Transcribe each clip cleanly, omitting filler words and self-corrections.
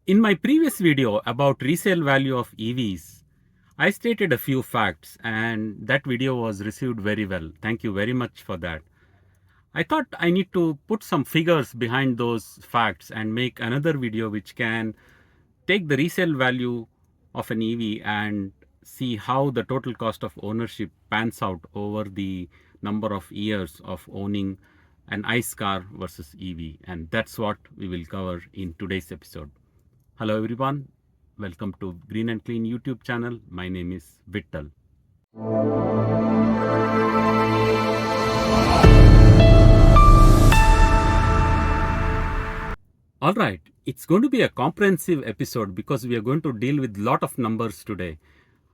In my previous video about resale value of EVs, I stated a few facts and that video was received very well. Thank you very much for that. I thought I need to put some figures behind those facts and make another video which can take the resale value of an EV and see how the total cost of ownership pans out over the number of years of owning an ICE car versus EV. And that's what we will cover in today's episode. Hello everyone, welcome to Green and Clean YouTube channel. My name is Vittal. All right, it's going to be a comprehensive episode because we are going to deal with a lot of numbers today.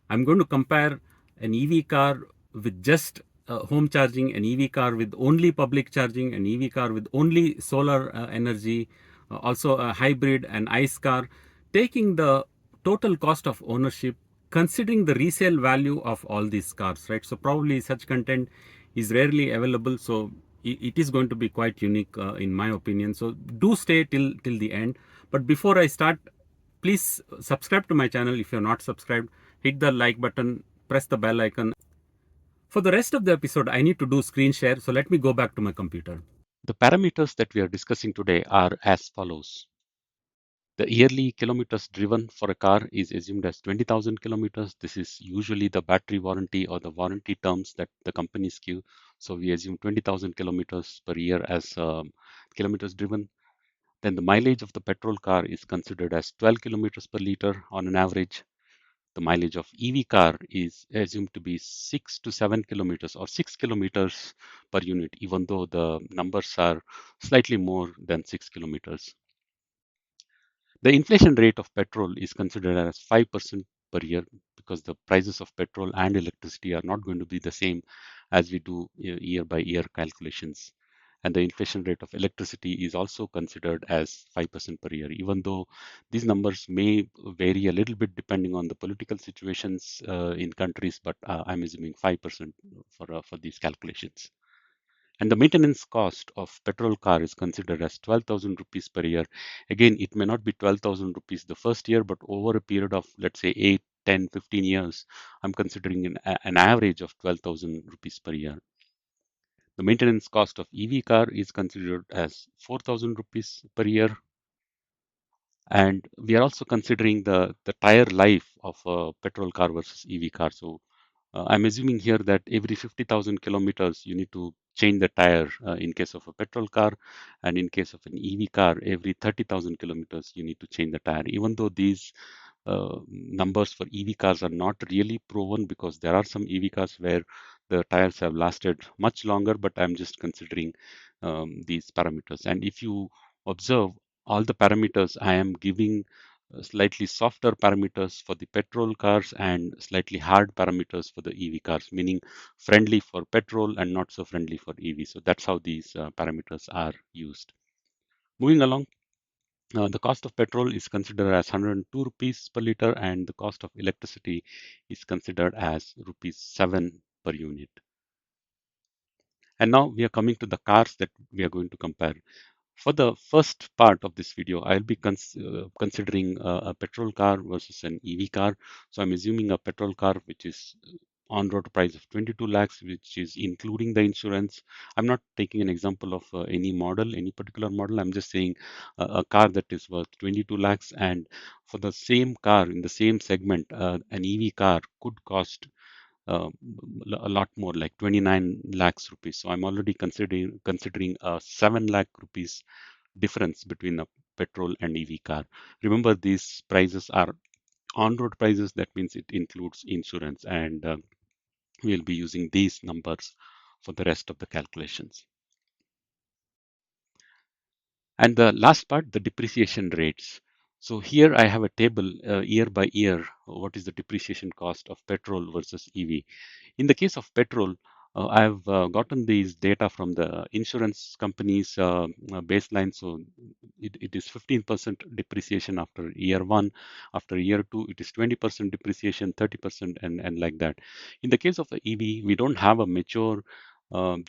I'm going to compare an EV car with just home charging, an EV car with only public charging, an EV car with only solar energy, also a hybrid, an ICE car, taking the total cost of ownership, considering the resale value of all these cars, right? So probably such content is rarely available. So it is going to be quite unique in my opinion. So do stay till the end. But before I start, please subscribe to my channel if you're not subscribed. Hit the like button, press the bell icon. For the rest of the episode, I need to do screen share. So let me go back to my computer. The parameters that we are discussing today are as follows. The yearly kilometers driven for a car is assumed as 20,000 kilometers. This is usually the battery warranty or the warranty terms that the companies give. So we assume 20,000 kilometers per year as kilometers driven. Then the mileage of the petrol car is considered as 12 kilometers per liter on an average. The mileage of EV car is assumed to be 6 to 7 kilometers or 6 kilometers per unit, even though the numbers are slightly more than 6 kilometers. The inflation rate of petrol is considered as 5% per year because the prices of petrol and electricity are not going to be the same as we do year by year calculations. And the inflation rate of electricity is also considered as 5% per year, even though these numbers may vary a little bit depending on the political situations in countries, but I'm assuming 5% for these calculations. And the maintenance cost of petrol car is considered as 12,000 rupees per year. Again, it may not be 12,000 rupees the first year, but over a period of, let's say, 8, 10, 15 years, I'm considering an average of 12,000 rupees per year. The maintenance cost of EV car is considered as 4,000 rupees per year. And we are also considering the tire life of a petrol car versus EV car. So I'm assuming here that every 50,000 kilometers you need to change the tire in case of a petrol car, and in case of an EV car, every 30,000 kilometers you need to change the tire. Even though these numbers for EV cars are not really proven because there are some EV cars where the tires have lasted much longer, but I'm just considering these parameters. And if you observe all the parameters, I am giving slightly softer parameters for the petrol cars and slightly hard parameters for the EV cars, meaning friendly for petrol and not so friendly for EV. So that's how these parameters are used. Moving along, the cost of petrol is considered as 102 rupees per liter, and the cost of electricity is considered as rupees 7 per unit. And now we are coming to the cars that we are going to compare. For the first part of this video, I'll be considering a petrol car versus an EV car. So I'm assuming a petrol car which is on-road price of 22 lakhs, which is including the insurance. I'm not taking an example of any model, any particular model. I'm just saying a car that is worth 22 lakhs. And for the same car in the same segment, an EV car could cost uh, a lot more, like 29 lakhs rupees. So I'm already considering a 7 lakh rupees difference between a petrol and EV car. Remember, these prices are on-road prices. That means it includes insurance, and we'll be using these numbers for the rest of the calculations. And the last part, the depreciation rates. So here I have a table year by year, what is the depreciation cost of petrol versus EV. In the case of petrol, I've gotten these data from the insurance company's baseline. So it is 15% depreciation after year one. After year two, it is 20% depreciation, 30%, and like that. In the case of the EV, we don't have a mature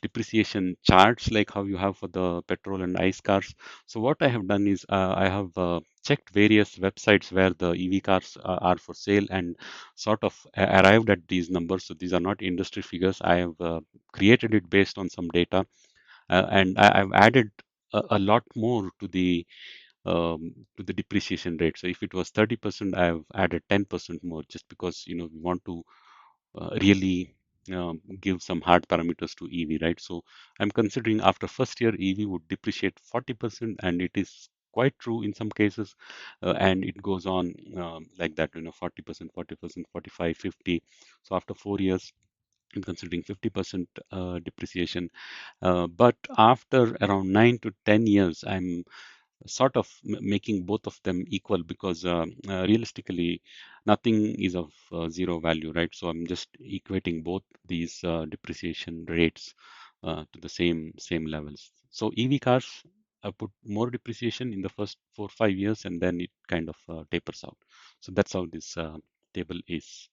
depreciation charts like how you have for the petrol and ICE cars. So what I have done is I have checked various websites where the EV cars are for sale and sort of arrived at these numbers. So these are not industry figures. I have created it based on some data, and I've added a lot more to the depreciation rate. So if it was 30%, I've added 10% more just because we want to really give some hard parameters to EV, right? So I'm considering after first year EV would depreciate 40%, and it is quite true in some cases, and it goes on like that, 40%, 40%, 45, 50. So after 4 years, I'm considering 50% depreciation. But after around 9 to 10 years, I'm sort of making both of them equal because realistically nothing is of zero value, right? So I'm just equating both these depreciation rates to the same levels. So EV cars put more depreciation in the first 4 or 5 years, and then it kind of tapers out. So that's how this table is.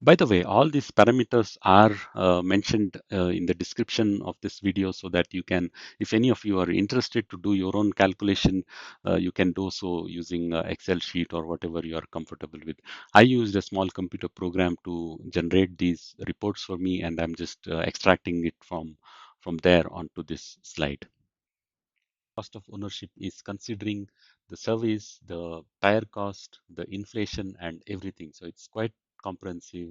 By the way, all these parameters are mentioned in the description of this video so that you can, if any of you are interested to do your own calculation, you can do so using Excel sheet or whatever you are comfortable with. I used a small computer program to generate these reports for me, and I'm just extracting it from there onto this slide. Cost of ownership is considering the service, the tire cost, the inflation, and everything. So it's quite comprehensive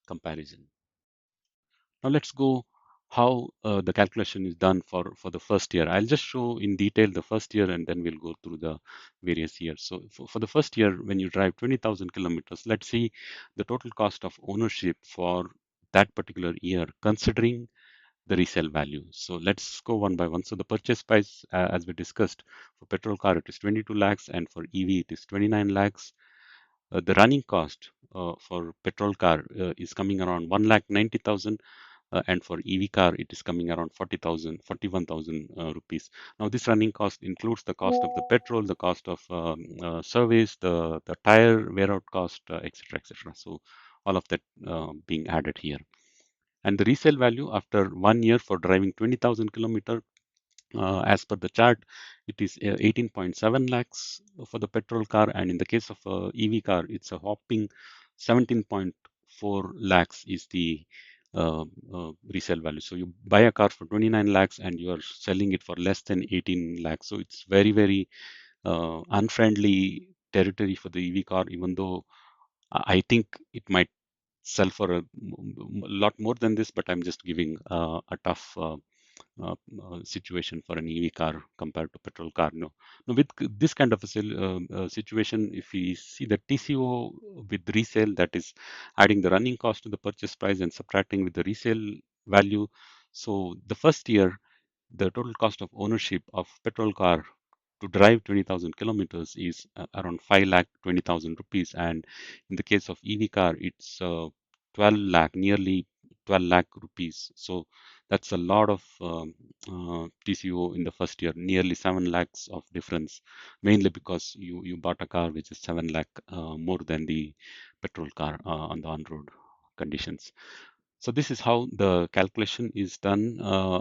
comparison. Now let's go how the calculation is done for the first year. I'll just show in detail the first year and then we'll go through the various years. So for the first year, when you drive 20,000 kilometers, let's see the total cost of ownership for that particular year, considering the resale value. So let's go one by one. So the purchase price, as we discussed, for petrol car, it is 22 lakhs, and for EV, it is 29 lakhs. The running cost for petrol car is coming around 1,90,000, and for EV car, it is coming around 40,000, 41,000 rupees. Now, this running cost includes the cost of the petrol, the cost of service, the tire wear out cost, etc., etc. So all of that being added here. And the resale value after 1 year for driving 20,000 kilometer, as per the chart, it is 18.7 lakhs for the petrol car, and in the case of a EV car, it's a hopping 17.4 lakhs is the resale value. So you buy a car for 29 lakhs and you are selling it for less than 18 lakhs. So it's very, very unfriendly territory for the EV car, even though I think it might sell for a lot more than this, but I'm just giving a tough situation for an EV car compared to petrol car. No, with this kind of a situation, if we see the TCO with resale, that is adding the running cost to the purchase price and subtracting with the resale value. So the first year, the total cost of ownership of petrol car to drive 20,000 kilometers is around 5 lakh 20,000 rupees, and in the case of EV car, it's 12 lakh, nearly 12 lakh rupees. So that's a lot of TCO in the first year, nearly 7 lakhs of difference, mainly because you bought a car which is 7 lakh more than the petrol car on the on-road conditions. So this is how the calculation is done.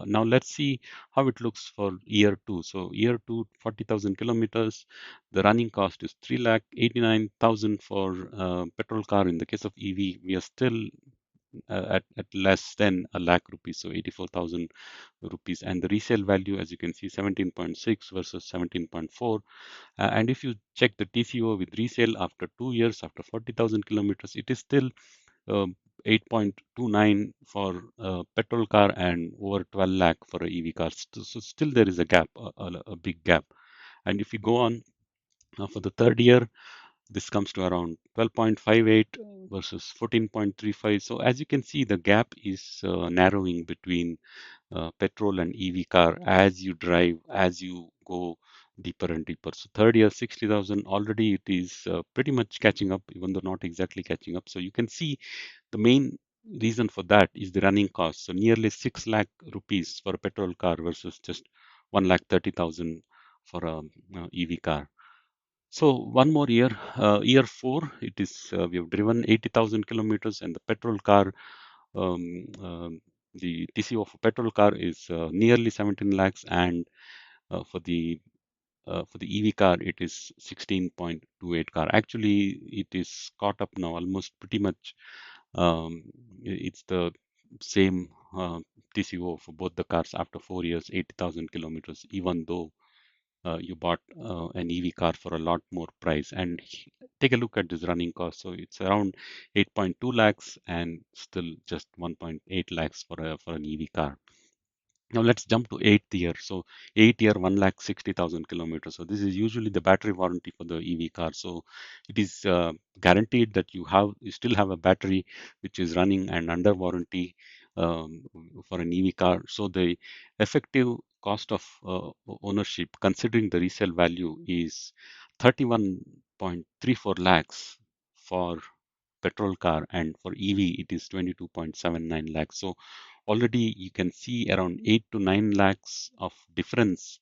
Now let's see how it looks for year two. So year two, 40,000 kilometers. The running cost is 3,89,000 for petrol car. In the case of EV, we are still at less than a lakh rupees, so 84,000 rupees. And the resale value, as you can see, 17.6 versus 17.4. And if you check the TCO with resale after 2 years, after 40,000 kilometers, it is still 8.29 for a petrol car and over 12 lakh for a EV car. So still there is a gap, a big gap. And if you go on for the third year, this comes to around 12.58 versus 14.35. So as you can see, the gap is narrowing between petrol and EV car as you drive, as you go deeper and deeper. So third year, 60,000, already it is pretty much catching up, even though not exactly catching up. So you can see the main reason for that is the running cost. So nearly 6 lakh rupees for a petrol car versus just 1 lakh 30,000 for a EV car. So one more year, year four, we have driven 80,000 kilometers, and the petrol car the TCO for petrol car is nearly 17 lakhs, and uh, for the for the EV car, it is 16.28 car. Actually, it is caught up now, almost pretty much. Um, it's the same TCO for both the cars after 4 years, 80,000 kilometers, even though you bought an EV car for a lot more price. And take a look at this running cost. So it's around 8.2 lakhs and still just 1.8 lakhs for an EV car. Now let's jump to 8th year. So 8 year, 1,60,000 kilometers. So this is usually the battery warranty for the EV car. So it is guaranteed that you still have a battery which is running and under warranty um, for an EV car. So the effective cost of ownership, considering the resale value, is 31.34 lakhs for petrol car, and for EV it is 22.79 lakhs. So already you can see around 8 to 9 lakhs of difference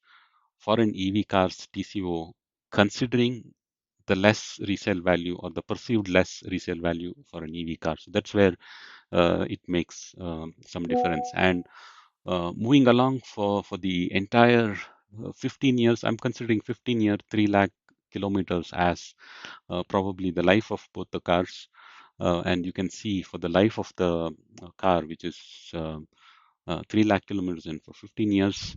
for an EV car's TCO, considering the less resale value or the perceived less resale value for an EV car. So that's where it makes some difference. And moving along for the entire 15 years, I'm considering 15-year 3 lakh kilometers as probably the life of both the cars. And you can see for the life of the car, which is 3 lakh kilometers, and for 15 years,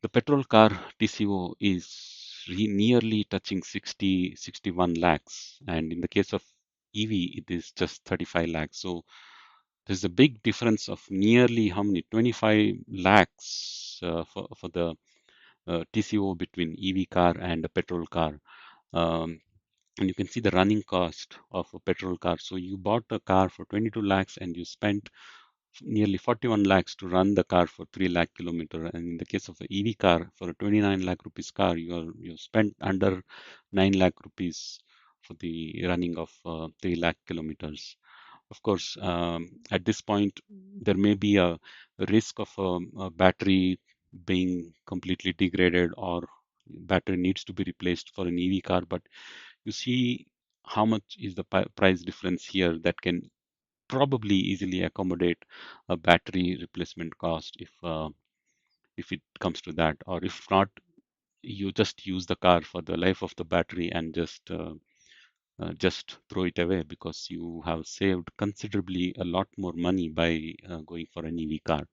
the petrol car TCO is nearly touching 61 lakhs. And in the case of EV, it is just 35 lakhs. So there's a big difference of nearly how many? 25 lakhs for the TCO between EV car and a petrol car. Um, and you can see the running cost of a petrol car. So you bought a car for 22 lakhs and you spent nearly 41 lakhs to run the car for 3 lakh kilometer. And in the case of an EV car, for a 29 lakh rupees car, you spent under 9 lakh rupees for the running of 3 lakh kilometers. Of course, at this point, there may be a risk of a battery being completely degraded, or battery needs to be replaced for an EV car. But you see how much is the price difference here that can probably easily accommodate a battery replacement cost if it comes to that. Or if not, you just use the car for the life of the battery and just throw it away, because you have saved considerably a lot more money by going for an EV car.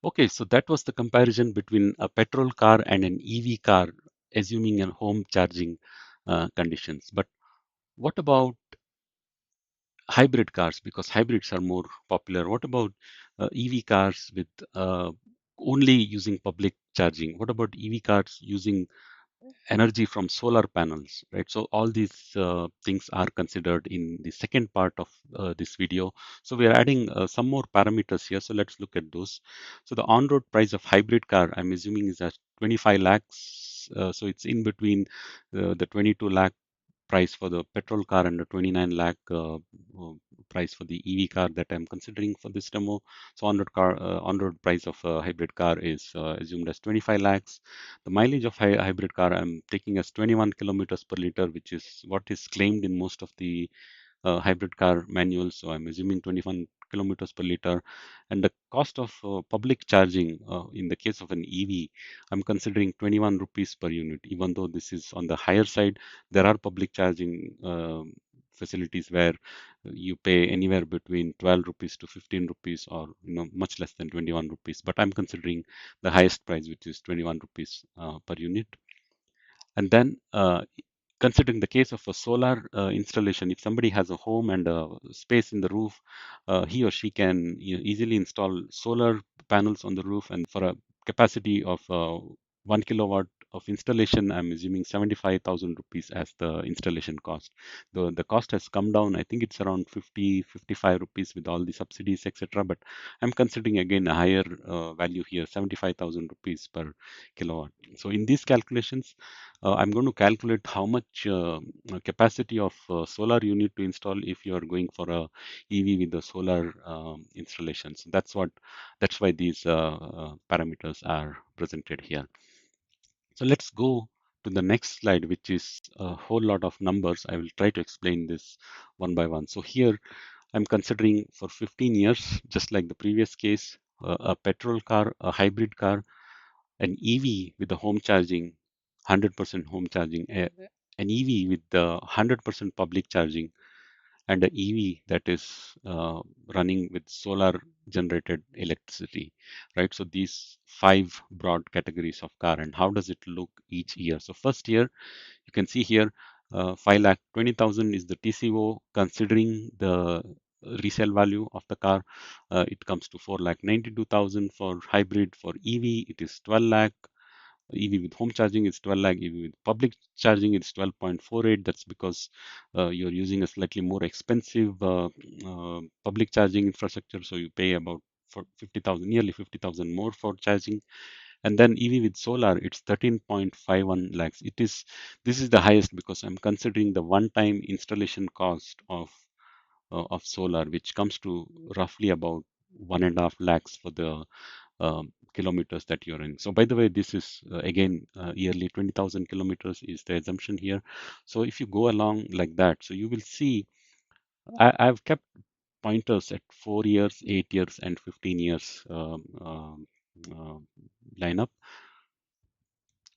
Okay, so that was the comparison between a petrol car and an EV car, assuming a home charging conditions. But what about hybrid cars? Because hybrids are more popular. What about EV cars with only using public charging? What about EV cars using energy from solar panels, right? So all these things are considered in the second part of this video. So we are adding some more parameters here. So let's look at those. So the on-road price of hybrid car, I'm assuming, is at 25 lakhs. So it's in between the 22 lakh price for the petrol car and the 29 lakh price for the EV car that I'm considering for this demo. So on-road price of a hybrid car is assumed as 25 lakhs. The mileage of hybrid car I'm taking as 21 kilometers per liter, which is what is claimed in most of the hybrid car manuals. So I'm assuming 21 kilometers per liter. And the cost of public charging in the case of an EV, I'm considering 21 rupees per unit. Even though this is on the higher side, there are public charging facilities where you pay anywhere between 12 rupees to 15 rupees, or much less than 21 rupees. But I'm considering the highest price, which is 21 rupees per unit. And then considering the case of a solar installation, if somebody has a home and a space in the roof, he or she can easily install solar panels on the roof. And for a capacity of 1 kilowatt of installation, I'm assuming 75,000 rupees as the installation cost. The cost has come down. I think it's around 50, 55 rupees with all the subsidies, etc. But I'm considering again a higher value here, 75,000 rupees per kilowatt. So in these calculations, I'm going to calculate how much capacity of solar you need to install if you are going for a EV with the solar installations. That's why these parameters are presented here. So let's go to the next slide, which is a whole lot of numbers. I will try to explain this one by one. So here I'm considering for 15 years, just like the previous case, a petrol car, a hybrid car, an EV with the home charging, 100% home charging, an EV with the 100% public charging, and an EV that is running with solar generated electricity, right? So these five broad categories of car, and how does it look each year? So first year, you can see here, 5 lakh 20,000 is the TCO. Considering the resale value of the car, it comes to 4 lakh 92,000 for hybrid. For EV, it is 12 lakh. EV with home charging is 12 lakh. EV with public charging is 12.48. That's because you're using a slightly more expensive public charging infrastructure. So you pay about for 50,000, nearly 50,000 more for charging. And then EV with solar, it's 13.51 lakhs. This is the highest because I'm considering the one-time installation cost of solar, which comes to roughly about 1.5 lakhs for the kilometers that you're in. So by the way, this is again yearly 20,000 kilometers is the assumption here. So if you go along like that, so you will see I've kept pointers at 4 years, 8 years, and 15 years uh, lineup.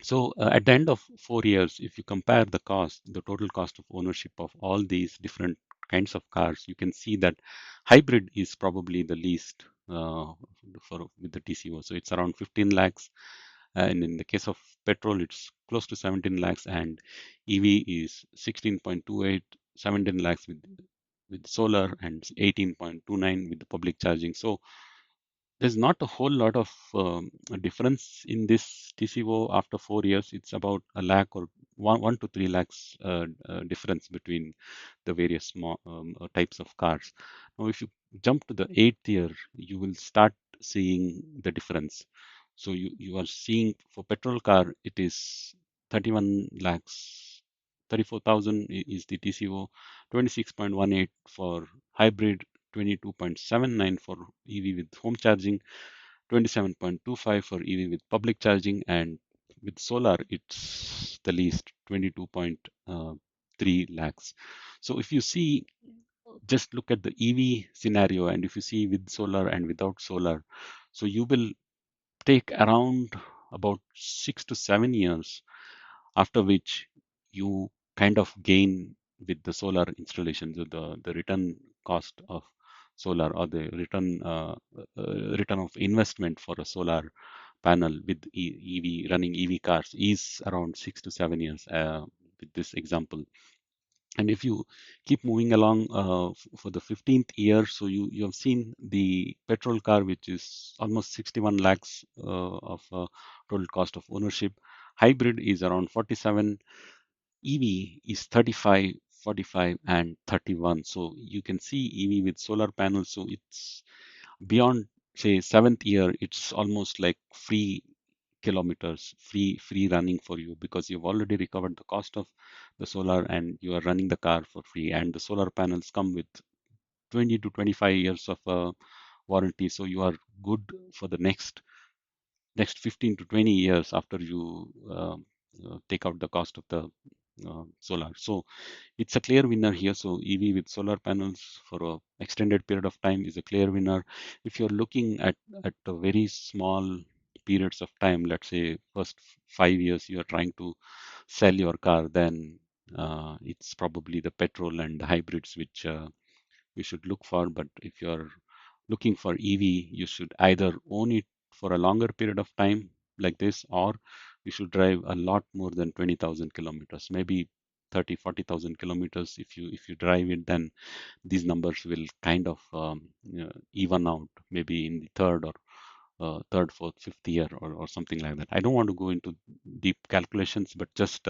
So at the end of 4 years, if you compare the cost, the total cost of ownership of all these different kinds of cars, you can see that hybrid is probably the least for with the TCO. So it's around 15 lakhs, and in the case of petrol, it's close to 17 lakhs, and EV is 16.28, 17 lakhs with solar, and 18.29 with the public charging. So there's not a whole lot of a difference in this TCO after 4 years. It's about a lakh or 1 to 3 lakhs difference between the various small, types of cars. Now, if you jump to the 8th year, you will start seeing the difference. So you are seeing for petrol car, it is 31 lakhs, 34,000 is the TCO, 26.18 for hybrid, 22.79 for EV with home charging, 27.25 for EV with public charging, and with solar, it's the least, 22.3 lakhs. So if you see, just look at the EV scenario, and if you see with solar and without solar, so you will take around about 6 to 7 years, after which you kind of gain with the solar installation. So the return cost of solar, or the return of investment for a solar panel with EV running EV cars is around 6 to 7 years with this example. And if you keep moving along for the 15th year, so you have seen the petrol car, which is almost 61 lakhs of total cost of ownership. Hybrid is around 47. EV is 35, 45, and 31. So you can see EV with solar panels. So it's beyond, say, 7th year, it's almost like free kilometers, free running for you, because you've already recovered the cost of the solar and you are running the car for free. And the solar panels come with 20 to 25 years of warranty, so you are good for the next 15 to 20 years after you take out the cost of the solar. So it's a clear winner here. So EV with solar panels for a extended period of time is a clear winner. If you're looking at a very small periods of time, let's say first 5 years, you are trying to sell your car, then it's probably the petrol and the hybrids which you should look for. But if you're looking for EV, you should either own it for a longer period of time like this, or you should drive a lot more than 20,000 kilometers, maybe 30, 40,000 kilometers. If you drive it, then these numbers will kind of even out, maybe in the third, fourth, 5th year, or something like that. I don't want to go into deep calculations, but just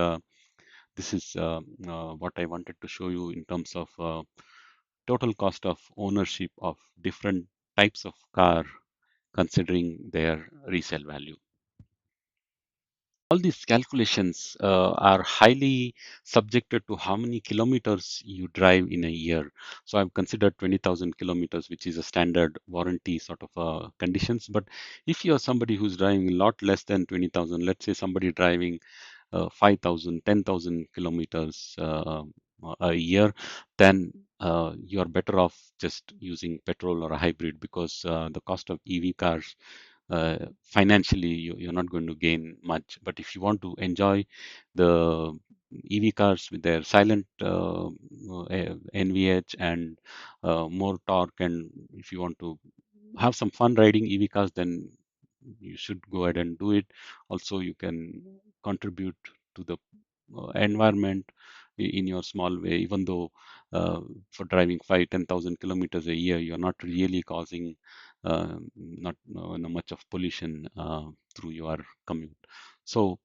this is what I wanted to show you in terms of total cost of ownership of different types of car, considering their resale value. All these calculations are highly subjected to how many kilometers you drive in a year. So I've considered 20,000 kilometers, which is a standard warranty sort of conditions. But if you're somebody who's driving a lot less than 20,000, let's say somebody driving 5,000, 10,000 kilometers a year, then you are better off just using petrol or a hybrid, because the cost of EV cars, financially you're not going to gain much. But if you want to enjoy the EV cars with their silent NVH and more torque, and if you want to have some fun riding EV cars, then you should go ahead and do it. Also, you can contribute to the environment in your small way, even though for driving 5-10,000 kilometers a year, you're not really causing not much of pollution through your commute. So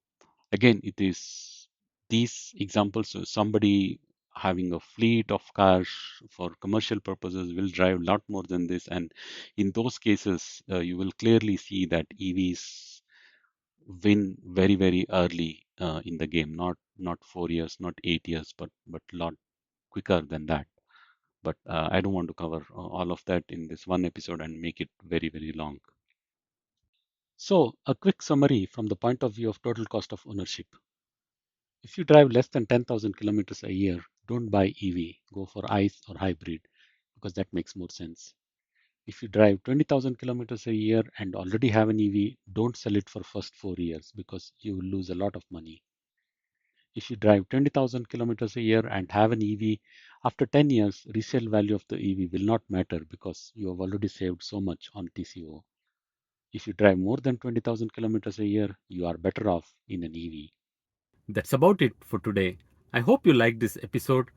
again, it is these examples. So somebody having a fleet of cars for commercial purposes will drive a lot more than this, and in those cases, you will clearly see that EVs win very, very early in the game. Not 4 years, not 8 years, but a lot quicker than that. But I don't want to cover all of that in this one episode and make it very, very long. So a quick summary from the point of view of total cost of ownership. If you drive less than 10,000 kilometers a year, don't buy EV. Go for ICE or hybrid, because that makes more sense. If you drive 20,000 kilometers a year and already have an EV, don't sell it for first 4 years, because you will lose a lot of money. If you drive 20,000 kilometers a year and have an EV, after 10 years, resale value of the EV will not matter, because you have already saved so much on TCO. If you drive more than 20,000 kilometers a year, you are better off in an EV. That's about it for today. I hope you liked this episode.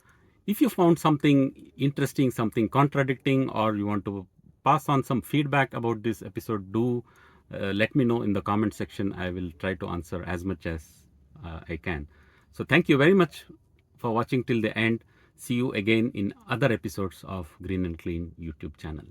If you found something interesting, something contradicting, or you want to pass on some feedback about this episode, do let me know in the comment section. I will try to answer as much as I can. So, thank you very much for watching till the end. See you again in other episodes of Green and Clean YouTube channel.